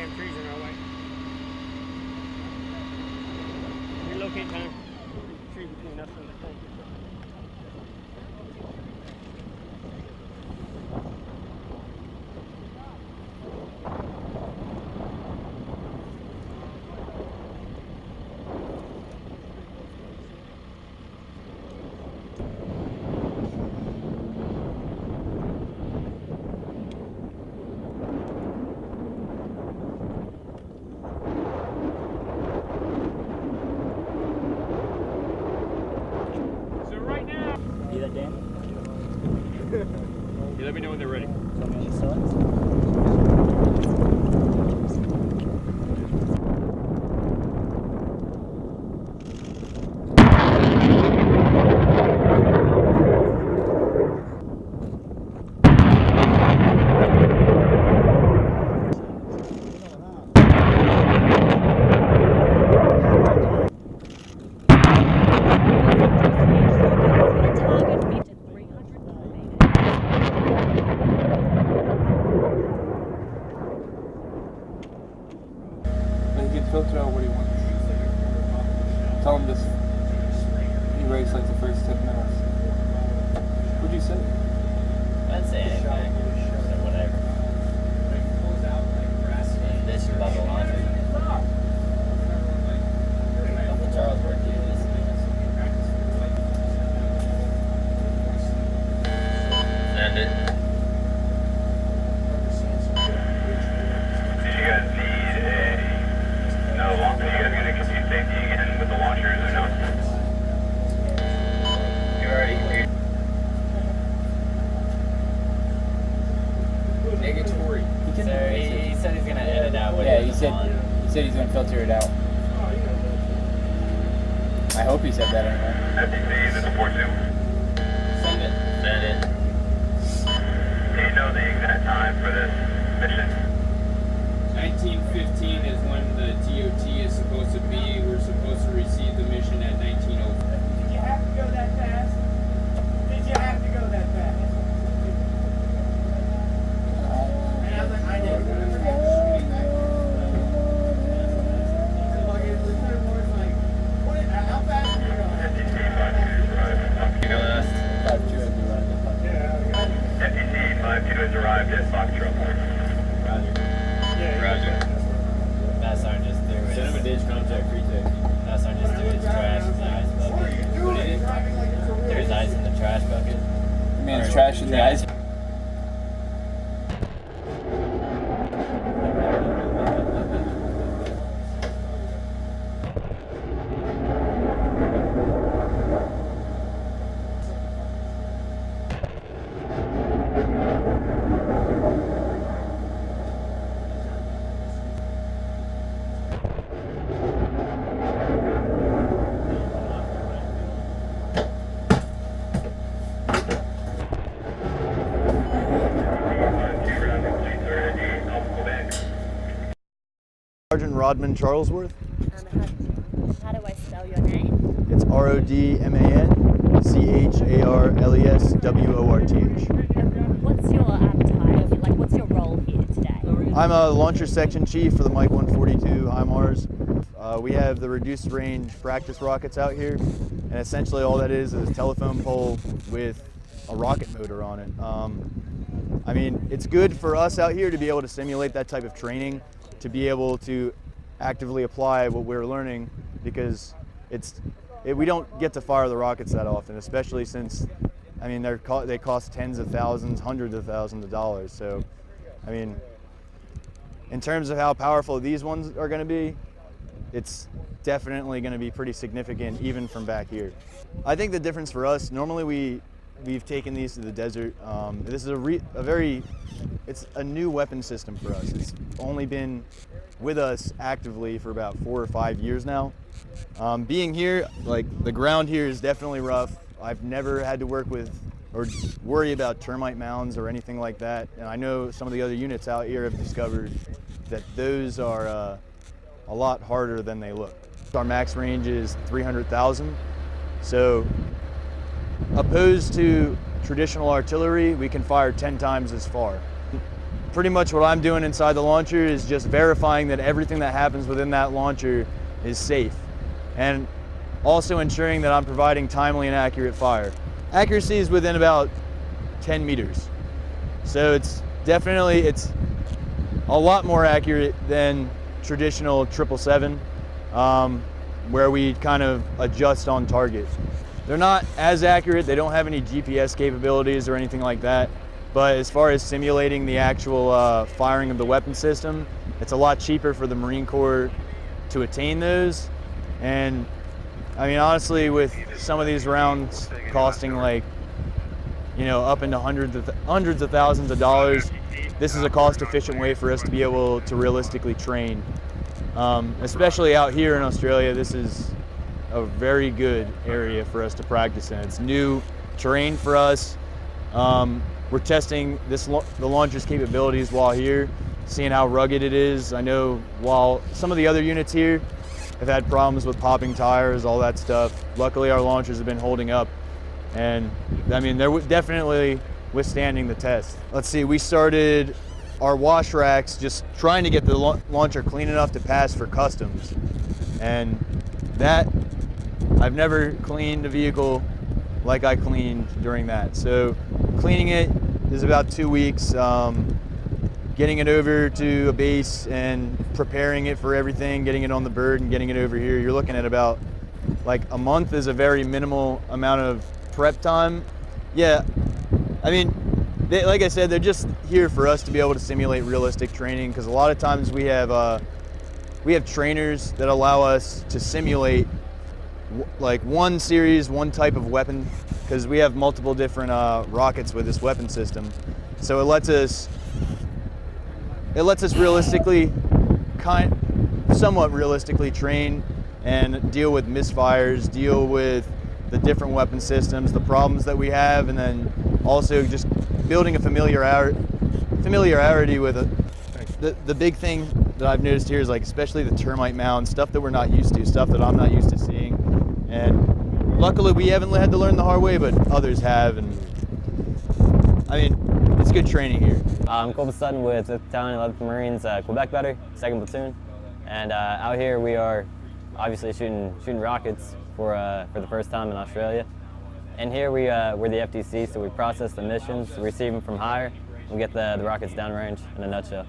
damn trees in our way. Relocate time. Tree between us and the thing. You let me know when they're ready. Tell me on the sides. Filter out what he wants. Tell him just erase like the first 10 minutes. What'd you say? I didn't say anything. So whatever. This is about the laundry. Uncle Charles worked here this Send it. Did you guys need a... No, are you guys going to continue safety again with the launchers or no? You already agreed. Negatory. He said he's going to edit out what he said he's going to filter it out. I hope he said that anyway. FTC, this is 4-2. Send it. Send it. Do you know the exact time for this mission? 1915 is when the TOT is supposed to be. We're supposed to receive the mission at 1905. Did you have to go that fast? Did you have to go that fast? And I was like, I did. How fast are you going? FTC, 5-2 arrived. You go last. 5-2 has arrived. FTC, 5-2 has arrived at Foxtrot. Roger. That's our just through it. Send him a dish contact retake. That's our just through its trash in the ice bucket. What did it? There's ice in the trash bucket. It means trash in the ice. Sergeant Rodman Charlesworth. How do I spell your name? It's RODMAN CHARLESWORTH. What's your title? Like, what's your role here today? I'm a launcher section chief for the M142 HIMARS. We have the reduced range practice rockets out here, and essentially all that is a telephone pole with a rocket motor on it. I mean, it's good for us out here to be able to simulate that type of training, to be able to actively apply what we're learning, because we don't get to fire the rockets that often, especially since, I mean, they cost tens of thousands, hundreds of thousands of dollars. So, I mean, in terms of how powerful these ones are going to be, it's definitely going to be pretty significant even from back here. I think the difference for us, normally we've taken these to the desert. This is it's a new weapon system for us. It's only been with us actively for about 4 or 5 years now. Being here, like, the ground here is definitely rough. I've never had to work with or worry about termite mounds or anything like that. And I know some of the other units out here have discovered that those are a lot harder than they look. Our max range is 300,000. So opposed to traditional artillery, we can fire 10 times as far. pretty much what I'm doing inside the launcher is just verifying that everything that happens within that launcher is safe, and also ensuring that I'm providing timely and accurate fire. Accuracy is within about 10 meters. So it's a lot more accurate than traditional 777, where we kind of adjust on target. They're not as accurate, they don't have any GPS capabilities or anything like that, but as far as simulating the actual firing of the weapon system, it's a lot cheaper for the Marine Corps to attain those. And I mean, honestly, with some of these rounds costing like, you know, up into hundreds of thousands of dollars, this is a cost-efficient way for us to be able to realistically train. Especially out here in Australia, this is a very good area for us to practice in. It's new terrain for us. We're testing the launcher's capabilities while here, seeing how rugged it is. I know while some of the other units here have had problems with popping tires, all that stuff, luckily our launchers have been holding up. And I mean, they're definitely withstanding the test. Let's see, we started our wash racks just trying to get the launcher clean enough to pass for customs. And that, I've never cleaned a vehicle like I cleaned during that. So cleaning it is about 2 weeks. Getting it over to a base and preparing it for everything, getting it on the bird and getting it over here, you're looking at about like a month is a very minimal amount of prep time. Yeah, I mean, like I said, they're just here for us to be able to simulate realistic training, because a lot of times we have trainers that allow us to simulate like one series, one type of weapon, because we have multiple different rockets with this weapon system. So it lets us realistically, somewhat realistically train and deal with misfires, deal with the different weapon systems, the problems that we have, and then also just building a familiarity with it. The big thing that I've noticed here is like especially the termite mound, stuff that we're not used to, stuff that I'm not used to seeing. And luckily we haven't had to learn the hard way, but others have. And I mean, it's good training here. I'm Colby Sutton with 5th Battalion, 11th Marines, Quebec Battery, 2nd Platoon. And out here we are obviously shooting rockets for the first time in Australia. And here we're the FTC, so we process the missions, receive them from higher, and we get the rockets downrange in a nutshell.